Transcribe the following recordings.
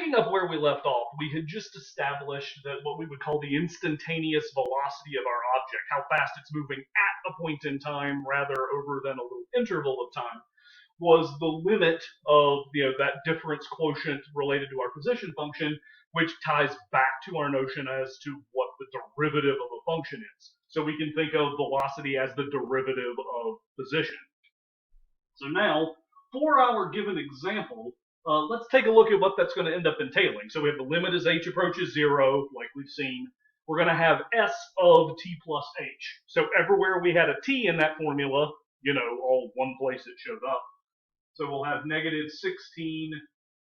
picking up where we left off, we had just established that what we would call the instantaneous velocity of our object, how fast it's moving at a point in time rather over than a little interval of time, was the limit of that difference quotient related to our position function, which ties back to our notion as to what the derivative of a function is. So we can think of velocity as the derivative of position. So now, for our given example, let's take a look at what that's going to end up entailing. So we have the limit as h approaches 0, like we've seen. We're going to have s of t plus h. So everywhere we had a t in that formula, all one place it showed up. So we'll have negative 16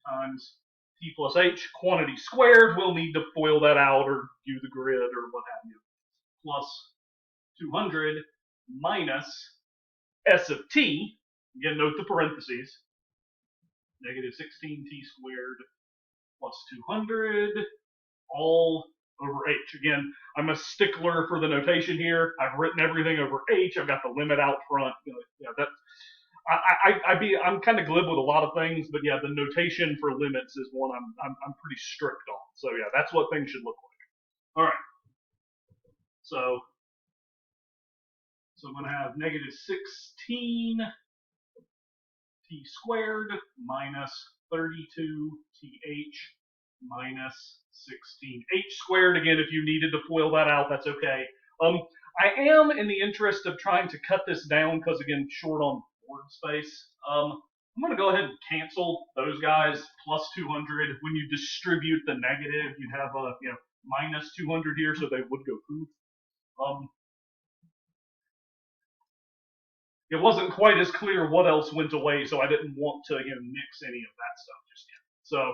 times t plus h, quantity squared. We'll need to FOIL that out or view the grid or what have you. Plus 200 minus s of t. Again, note the parentheses. Negative 16t squared plus 200 all over h. Again, I'm a stickler for the notation here. I've written everything over h. I've got the limit out front. I'm kind of glib with a lot of things, but yeah, the notation for limits is one I'm pretty strict on. So yeah, that's what things should look like. All right. So I'm going to have negative 16 t squared minus 32th minus 16h squared. Again, if you needed to FOIL that out, that's okay. I am, in the interest of trying to cut this down, because again, short on board space, I'm going to go ahead and cancel those guys, plus 200. When you distribute the negative, you have a minus 200 here, so they would go poof. It wasn't quite as clear what else went away, so I didn't want to mix any of that stuff just yet. So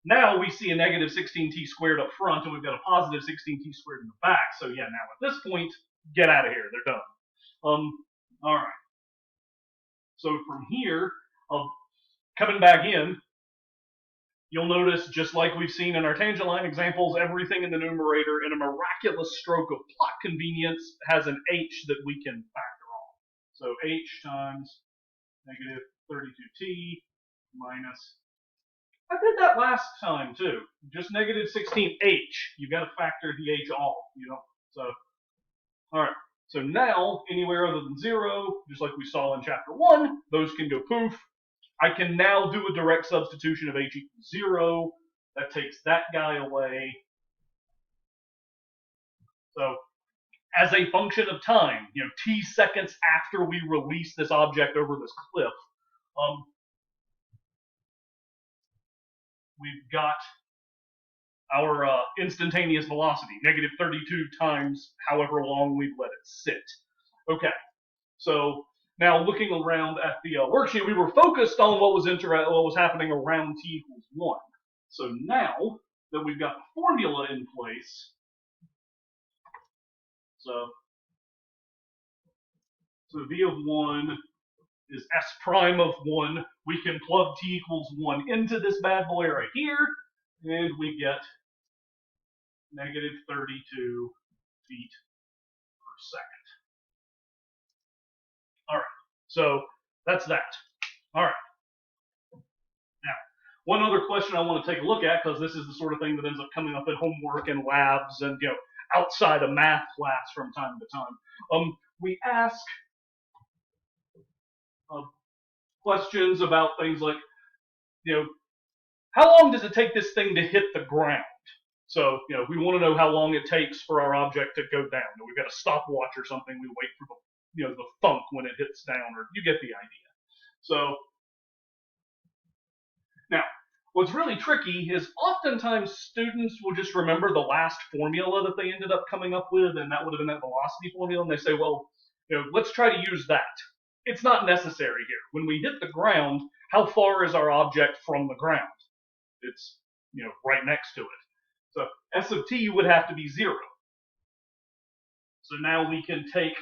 now we see a negative 16t squared up front, and we've got a positive 16t squared in the back. So yeah, now at this point, get out of here. They're done. All right. So from here, coming back in, you'll notice, just like we've seen in our tangent line examples, everything in the numerator, in a miraculous stroke of plot convenience, has an h that we can factor on. So h times negative 32t minus, I did that last time too, just negative 16h. You've got to factor the h off, so, all right. So now, anywhere other than 0, just like we saw in chapter 1, those can go poof. I can now do a direct substitution of h equals 0. That takes that guy away. So, as a function of time, t seconds after we release this object over this cliff, we've got our instantaneous velocity, negative 32 times however long we've let it sit. Okay, so now looking around at the worksheet, we were focused on what was happening around t equals 1. So now that we've got the formula in place, so v of 1 is s prime of 1. We can plug t equals 1 into this bad boy right here, and we get negative 32 feet per second. All right, so that's that. All right. Now, one other question I want to take a look at, because this is the sort of thing that ends up coming up in homework and labs and outside of math class from time to time. We ask questions about things like, how long does it take this thing to hit the ground? So, we want to know how long it takes for our object to go down. We've got a stopwatch or something. We wait for the thunk when it hits down, or you get the idea. So, now, what's really tricky is oftentimes students will just remember the last formula that they ended up coming up with, and that would have been that velocity formula, and they say, well, let's try to use that. It's not necessary here. When we hit the ground, how far is our object from the ground? It's, right next to it. So s of t would have to be 0. So now we can take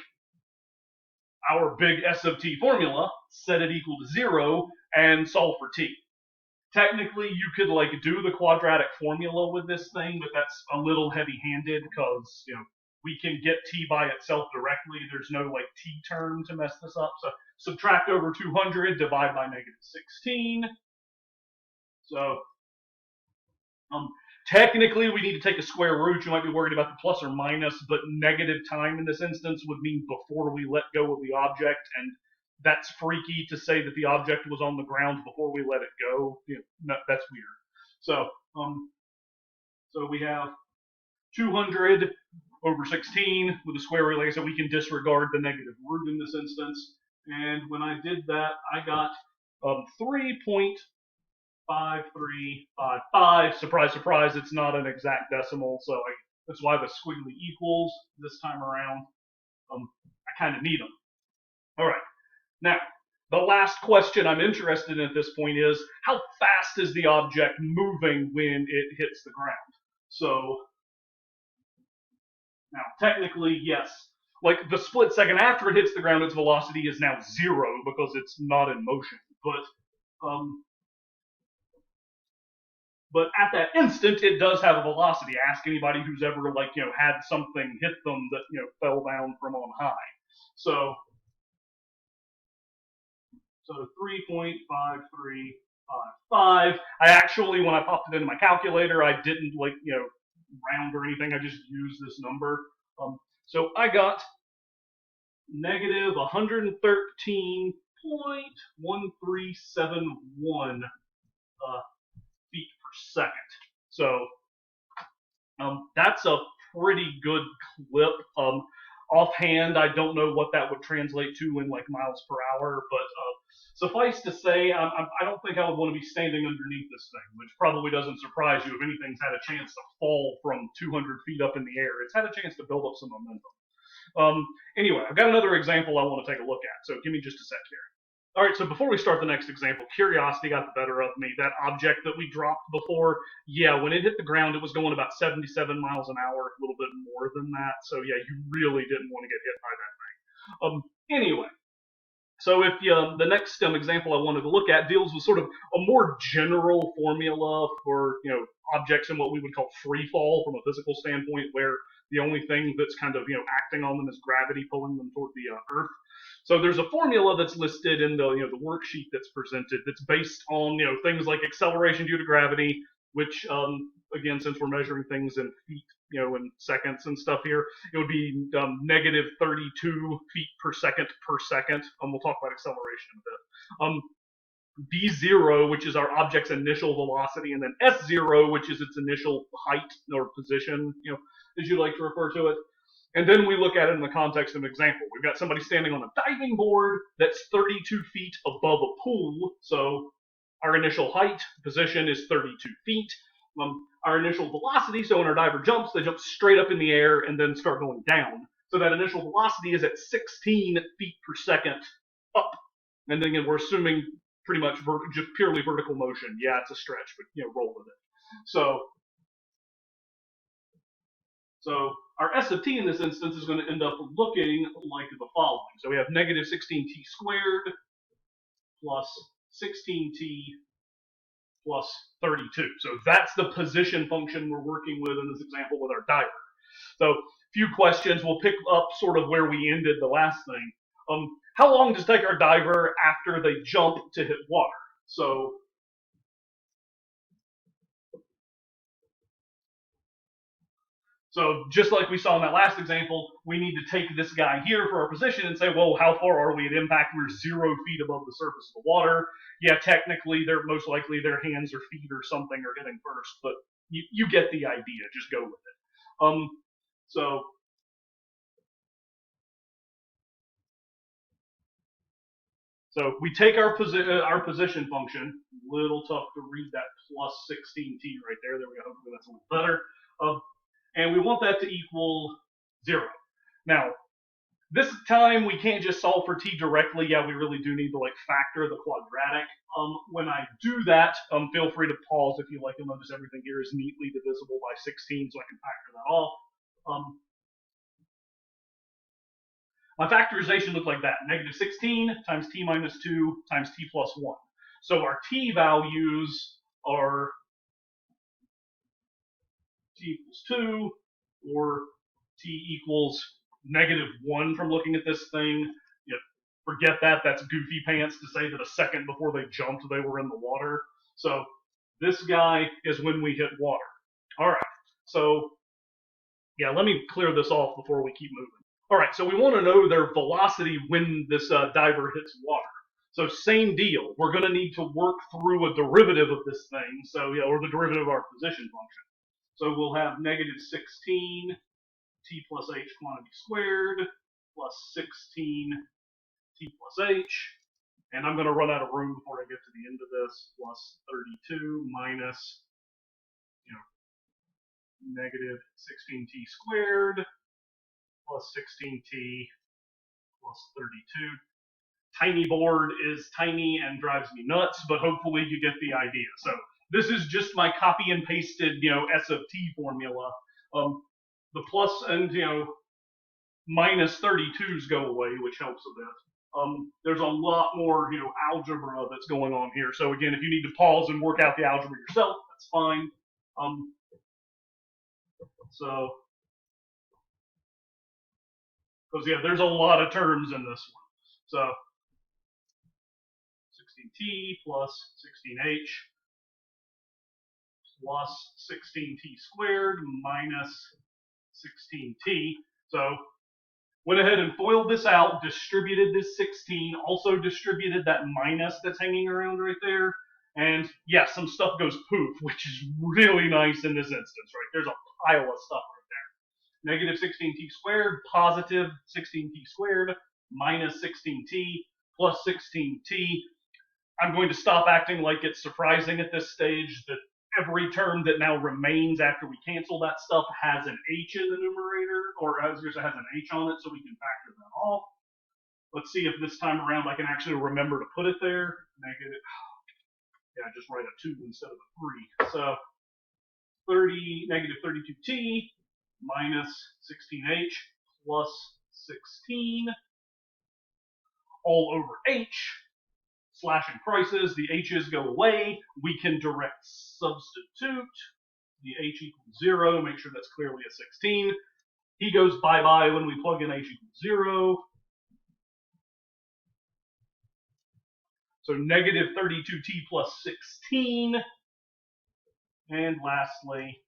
our big s of t formula, set it equal to 0, and solve for t. Technically, you could do the quadratic formula with this thing, but that's a little heavy-handed because we can get t by itself directly. There's no t term to mess this up. So subtract over 200, divide by negative 16. So Um, Technically, we need to take a square root. You might be worried about the plus or minus, but negative time in this instance would mean before we let go of the object, and that's freaky to say that the object was on the ground before we let it go. No, that's weird. So, um, so we have 200 over 16 with a square root. Like I said, we can disregard the negative root in this instance. And when I did that, I got 3.5355. Surprise, surprise, it's not an exact decimal, so that's why the squiggly equals this time around. I kind of need them. All right. Now, the last question I'm interested in at this point is, how fast is the object moving when it hits the ground? So, now, technically, yes. Like, the split second after it hits the ground, its velocity is now 0 because it's not in motion. But at that instant, it does have a velocity. Ask anybody who's ever, had something hit them that, fell down from on high. So 3.5355. I actually, when I popped it into my calculator, I didn't round or anything. I just used this number. So I got negative 113.1371 feet per second. So that's a pretty good clip. Offhand, I don't know what that would translate to in miles per hour, but suffice to say, I don't think I would want to be standing underneath this thing, which probably doesn't surprise you if anything's had a chance to fall from 200 feet up in the air. It's had a chance to build up some momentum. Anyway, I've got another example I want to take a look at, so give me just a sec here. All right, so before we start the next example, curiosity got the better of me. That object that we dropped before, yeah, when it hit the ground, it was going about 77 miles an hour, a little bit more than that. So yeah, you really didn't want to get hit by that thing. Anyway, so if the next example I wanted to look at deals with sort of a more general formula for objects in what we would call free fall from a physical standpoint, where the only thing that's kind of acting on them is gravity pulling them toward the Earth. So there's a formula that's listed in the worksheet that's presented that's based on things like acceleration due to gravity, which again, since we're measuring things in feet, in seconds and stuff here, it would be negative 32 feet per second per second. We'll talk about acceleration in a bit. V0, which is our object's initial velocity, and then S0, which is its initial height or position, as you like to refer to it. And then we look at it in the context of an example. We've got somebody standing on a diving board that's 32 feet above a pool. So our initial height, position is 32 feet. Our initial velocity, so when our diver jumps, they jump straight up in the air and then start going down. So that initial velocity is at 16 feet per second up. And then again, we're assuming pretty much just purely vertical motion. Yeah, it's a stretch, but roll with it. So our S of t in this instance is going to end up looking like the following. So we have negative 16t squared plus 16t plus 32. So that's the position function we're working with in this example with our diver. So few questions. We'll pick up sort of where we ended the last thing. How long does it take our diver after they jump to hit water? So just like we saw in that last example, we need to take this guy here for our position and say, well, how far are we at impact? We're 0 feet above the surface of the water. Yeah, technically, they're most likely their hands or feet or something are hitting first, but you get the idea. Just go with it. So we take our position function. A little tough to read that plus 16t right there. There we go. Hopefully that's a little better. And we want that to equal 0. Now, this time we can't just solve for t directly. Yeah, we really do need to factor the quadratic. When I do that, feel free to pause if you like. You'll notice everything here is neatly divisible by 16, so I can factor that off. My factorization looked like that. Negative 16 times t minus 2 times t plus 1. So our t values are t equals 2 or t equals negative 1 from looking at this thing. Forget that. That's goofy pants to say that a second before they jumped, they were in the water. So This guy is when we hit water. All right, so yeah, let me clear this off before we keep moving. All right, so we want to know their velocity when this diver hits water. So same deal. We're going to need to work through a derivative of this thing. So yeah, or the derivative of our position function. So we'll have negative 16 t plus h quantity squared plus 16 t plus h. And I'm going to run out of room before I get to the end of this, plus 32 minus, negative 16t squared plus 16t plus 32. Tiny board is tiny and drives me nuts, but hopefully you get the idea. So this is just my copy and pasted, S of t formula. The plus and, minus 32s go away, which helps a bit. There's a lot more, algebra that's going on here. So again, if you need to pause and work out the algebra yourself, that's fine. So, because yeah, there's a lot of terms in this one. So 16t plus 16h plus 16t squared minus 16t. So went ahead and FOILed this out, distributed this 16, also distributed that minus that's hanging around right there. And yeah, some stuff goes poof, which is really nice in this instance, right? There's a pile of stuff right there. Negative 16t squared, positive 16t squared, minus 16t, plus 16t. I'm going to stop acting like it's surprising at this stage that every term that now remains after we cancel that stuff has an h in the numerator, or as yours has an h on it, so we can factor that off. Let's see if this time around I can actually remember to put it there. Negative, yeah, just write a 2 instead of a 3. So negative 32t minus 16h plus 16 all over h. Slashing prices, the h's go away. We can direct substitute. The h equals 0. Make sure that's clearly a 16. He goes bye-bye when we plug in h equals 0. So negative 32t plus 16. And lastly,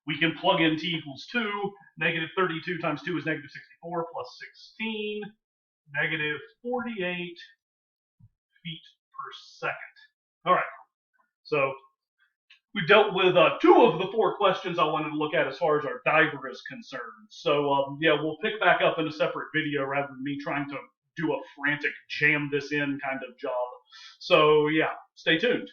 we can plug in t equals 2. Negative 32 times 2 is negative 64 plus 16. Negative 48 feet per second. All right. So we dealt with 2 of the 4 questions I wanted to look at as far as our diver is concerned. So yeah, we'll pick back up in a separate video rather than me trying to do a frantic jam this in kind of job. So yeah, stay tuned.